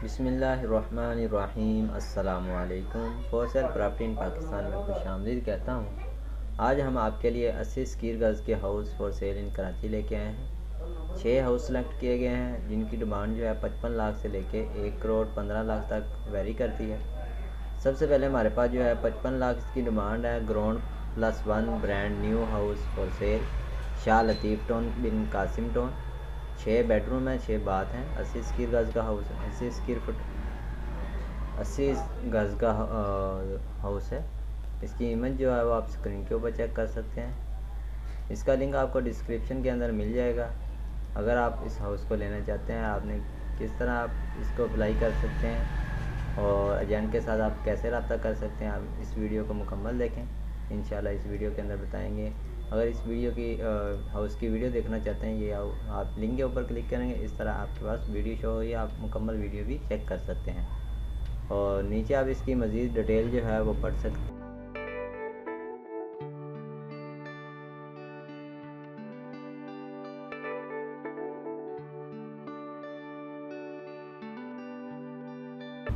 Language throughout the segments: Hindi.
बिस्मिल्लाहिर्रहमानिर्रहीम। अस्सलामुअलैकुम। For sale property in Pakistan में खुशामदीद कहता हूँ। आज हम आपके लिए 80 स्क्वायर गज़ के हाउस फॉर सेल इन कराची लेके आए हैं। 6 हाउस सेलेक्ट किए गए हैं जिनकी डिमांड जो है 55 लाख से लेके 1 करोड़ 15 लाख तक वेरी करती है। सबसे पहले हमारे पास जो है 55 लाख इसकी डिमांड है। Ground +1 brand new house for sale, Shah Latif town Bin Qasim town. 6 bedroom है, 6 बाथ हैं। 80 स्क्वायर गज़ का हाउस है, 80 स्क्वायर फुट 80 गज़ का हाउस है। इसकी इमेज जो है वो आप स्क्रीन के ऊपर चेक कर सकते हैं। इसका लिंक आपको डिस्क्रिप्शन के अंदर मिल जाएगा। अगर आप इस हाउस को लेना चाहते हैं, आपने किस तरह आप इसको अप्लाई कर सकते हैं और एजेंट के साथ आप कैसे रब्ता कर सकते हैं, आप इस वीडियो को मुकम्मल देखें। इंशाल्लाह इस वीडियो के अंदर बताएंगे। अगर इस वीडियो की हाउस की वीडियो देखना चाहते हैं, ये आप लिंक के ऊपर क्लिक करेंगे, इस तरह आपके पास वीडियो शो हुई, आप मुकम्मल वीडियो भी चेक कर सकते हैं और नीचे आप इसकी मज़ीद डिटेल जो है वो पढ़ सकते हैं।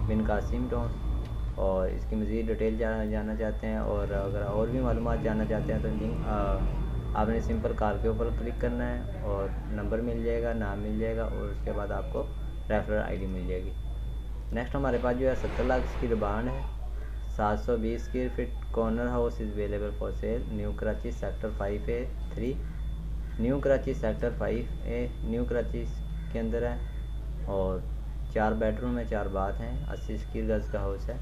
बिन कासिम टाउन और इसकी मज़ीद डिटेल जानना चाहते हैं और अगर और भी मालूमात जानना चाहते हैं तो लिंक आपने सिंपल कॉल के ऊपर क्लिक करना है और नंबर मिल जाएगा, नाम मिल जाएगा और उसके बाद आपको रेफरल आईडी मिल जाएगी। नेक्स्ट हमारे पास जो है 70 लाख की डिमांड है। 720 square feet corner house is available for sale, new Karachi sector 5A3, new Karachi sector 5A new Karachi के अंदर है और 4 बेडरूम है, 4 बाथ हैं। 80 स्क्वायर गज़ का हाउस है।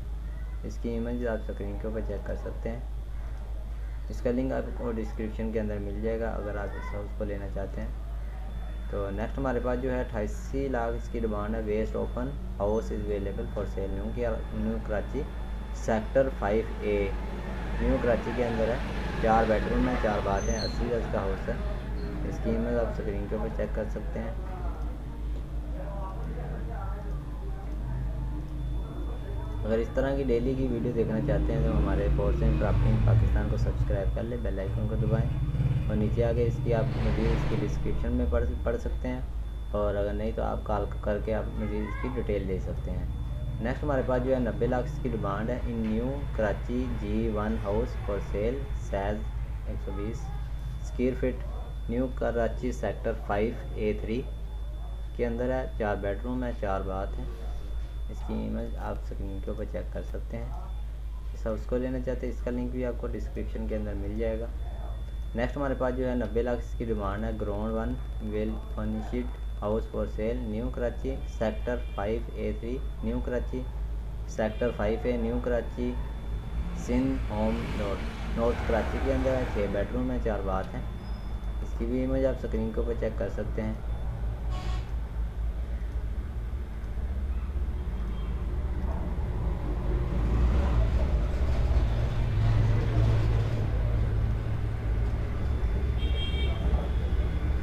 इसकी इमेज आप स्क्रीन के ऊपर चेक कर सकते हैं। इसका लिंक आपको डिस्क्रिप्शन के अंदर मिल जाएगा अगर आप इस हाउस को लेना चाहते हैं। तो नेक्स्ट हमारे पास जो है 88 लाख इसकी डिमांड है। Waste open house is available for sale, new Karachi sector 5A new Karachi के अंदर है। 4 बेडरूम है, 4 बाथ हैं। 80 गज़ का हाउस है। इसकी इमेज आप स्क्रीन के ऊपर चेक कर सकते हैं। अगर इस तरह की डेली की वीडियो देखना चाहते हैं तो हमारे फॉर सेल प्रॉपर्टी पाकिस्तान को सब्सक्राइब कर लें, बेल आइकन को दबाएं और नीचे आके इसकी आप मज़ीद इसकी डिस्क्रिप्शन में पढ़ सकते हैं और अगर नहीं तो आप कॉल करके आप मज़ीद इसकी डिटेल ले सकते हैं। नेक्स्ट हमारे पास जो है 90 लाख इसकी डिमांड है। In new Karachi G1 house for sale, size 120 square feet, new Karachi sector 5A3 के अंदर है। 4 बेडरूम है, 4 बाथ हैं। इसकी इमेज आप स्क्रीन के ऊपर चेक कर सकते हैं। इस हाउस को लेना चाहते हैं, इसका लिंक भी आपको डिस्क्रिप्शन के अंदर मिल जाएगा। नेक्स्ट हमारे पास जो है 90 लाख इसकी डिमांड है। Ground 1 well furnished house for sale, new Karachi sector 5A3 new Karachi sector 5A new Karachi Sindh home north Karachi के अंदर है। 6 बेडरूम है, 4 बाथ हैं। इसकी भी इमेज आप स्क्रीन के ऊपर चेक कर सकते हैं।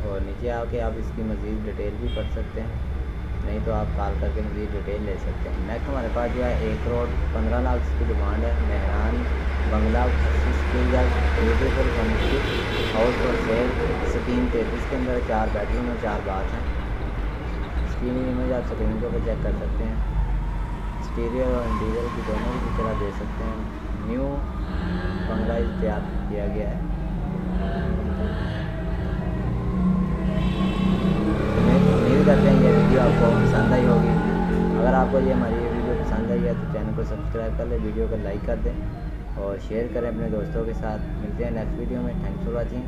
और नीचे आके आप इसकी मज़ीद डिटेल भी पढ़ सकते हैं, नहीं तो आप कॉल करके मज़ीद डिटेल ले सकते हैं। नेक्स्ट हमारे पास जो है 1 करोड़ 15 लाख इसकी डिमांड है। मेहरान बंगला 80 स्क्वायर गज़ beautiful furnished house for cell, scheme 33 के अंदर 4 बेडरूम और 4 बाथ हैं। इसकी इमेज आप स्क्रीन के ऊपर चेक कर सकते हैं। एक्सटीरियर और इंटीरियर की दोनों की तरह दे सकते हैं। न्यू बंगला तैयार किया गया है। करते हैं ये वीडियो आपको पसंद आई होगी। अगर आपको ये हमारी ये वीडियो पसंद आई है तो चैनल को सब्सक्राइब कर लें, वीडियो को लाइक कर दें और शेयर करें अपने दोस्तों के साथ। मिलते हैं नेक्स्ट वीडियो में। Thanks for watching.